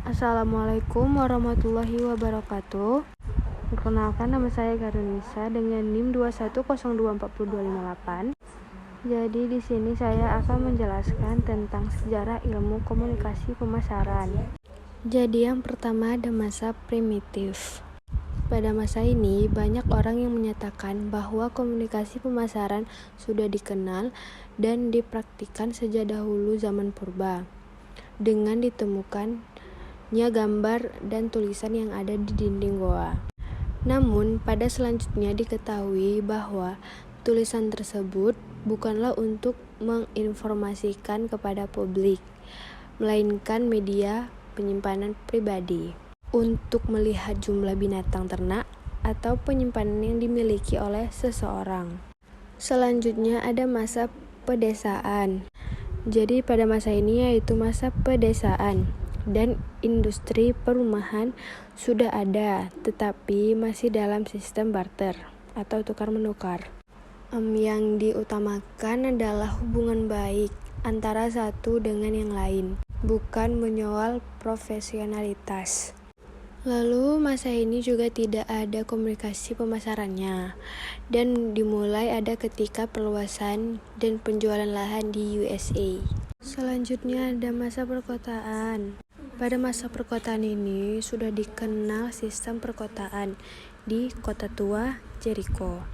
Assalamualaikum warahmatullahi wabarakatuh. Perkenalkan, nama saya Garunisa dengan NIM 210242258. Jadi di sini saya akan menjelaskan tentang sejarah ilmu komunikasi pemasaran. Jadi yang pertama ada masa primitif. Pada masa ini, banyak orang yang menyatakan bahwa komunikasi pemasaran sudah dikenal dan dipraktikkan sejak dahulu zaman purba, dengan ditemukannya gambar dan tulisan yang ada di dinding goa. Namun, pada selanjutnya diketahui bahwa tulisan tersebut bukanlah untuk menginformasikan kepada publik, melainkan media penyimpanan pribadi untuk melihat jumlah binatang ternak atau penyimpanan yang dimiliki oleh seseorang. Selanjutnya ada masa pedesaan. Jadi pada masa ini yaitu masa pedesaan dan industri perumahan sudah ada, tetapi masih dalam sistem barter atau tukar-menukar. Yang diutamakan adalah hubungan baik antara satu dengan yang lain, bukan menyoal profesionalitas. Lalu masa ini juga tidak ada komunikasi pemasarannya, dan dimulai ada ketika perluasan dan penjualan lahan di USA. Selanjutnya ada masa perkotaan. Pada masa perkotaan ini sudah dikenal sistem perkotaan di Kota Tua, Jericho.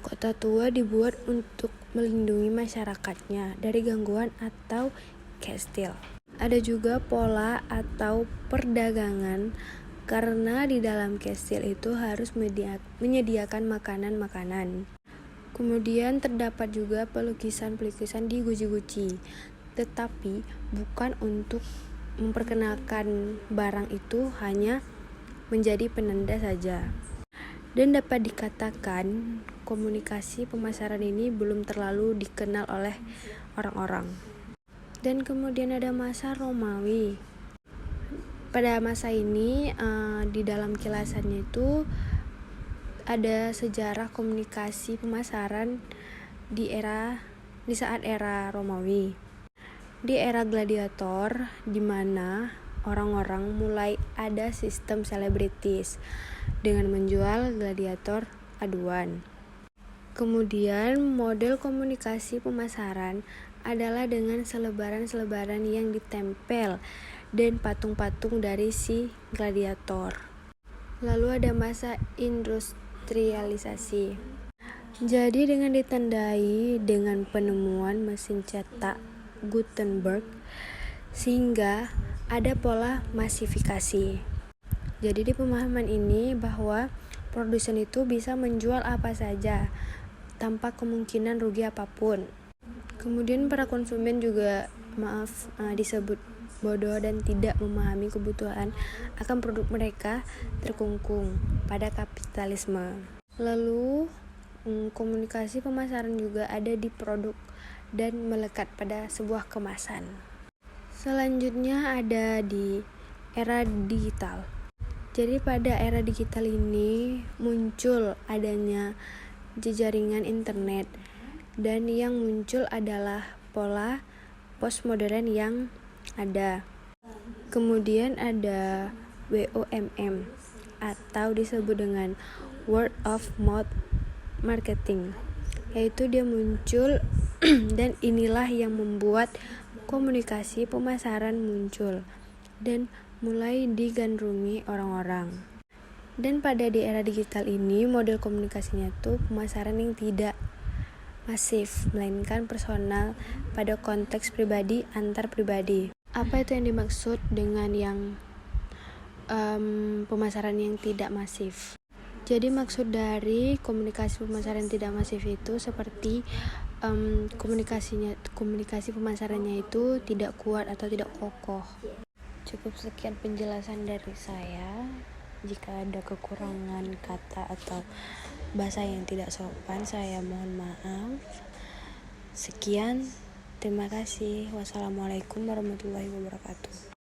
Kota Tua dibuat untuk melindungi masyarakatnya dari gangguan atau kastil. Ada juga pola atau perdagangan, karena di dalam kastil itu harus menyediakan makanan-makanan. Kemudian terdapat juga pelukisan-pelukisan di guci-guci, tetapi bukan untuk memperkenalkan barang itu, hanya menjadi penanda saja. Dan dapat dikatakan komunikasi pemasaran ini belum terlalu dikenal oleh orang-orang. Dan kemudian ada masa Romawi. Pada masa ini di dalam kilasannya itu ada sejarah komunikasi pemasaran di saat era Romawi. Di era gladiator, di mana orang-orang mulai ada sistem selebritis dengan menjual gladiator aduan. Kemudian model komunikasi pemasaran adalah dengan selebaran-selebaran yang ditempel dan patung-patung dari si gladiator. Lalu ada masa industrialisasi. Jadi dengan ditandai dengan penemuan mesin cetak Gutenberg, sehingga ada pola masifikasi. Jadi di pemahaman ini bahwa produsen itu bisa menjual apa saja tanpa kemungkinan rugi apapun. Kemudian para konsumen juga disebut bodoh dan tidak memahami kebutuhan akan produk mereka, terkungkung pada kapitalisme. Lalu komunikasi pemasaran juga ada di produk dan melekat pada sebuah kemasan. Selanjutnya ada di era digital. Jadi pada era digital ini muncul adanya jejaringan internet, dan yang muncul adalah pola postmodern yang ada. Kemudian ada WOMM atau disebut dengan word of mouth marketing, yaitu dia muncul dan inilah yang membuat komunikasi pemasaran muncul dan mulai digandrungi orang-orang. Dan pada di era digital ini model komunikasinya tuh pemasaran yang tidak masif, melainkan personal pada konteks pribadi antar pribadi. Apa itu yang dimaksud dengan yang pemasaran yang tidak masif? Jadi maksud dari komunikasi pemasaran yang tidak masif itu seperti komunikasi pemasarannya itu tidak kuat atau tidak kokoh. Cukup sekian penjelasan dari saya. Jika ada kekurangan kata atau bahasa yang tidak sopan, saya mohon maaf. Sekian, terima kasih. Wassalamualaikum warahmatullahi wabarakatuh.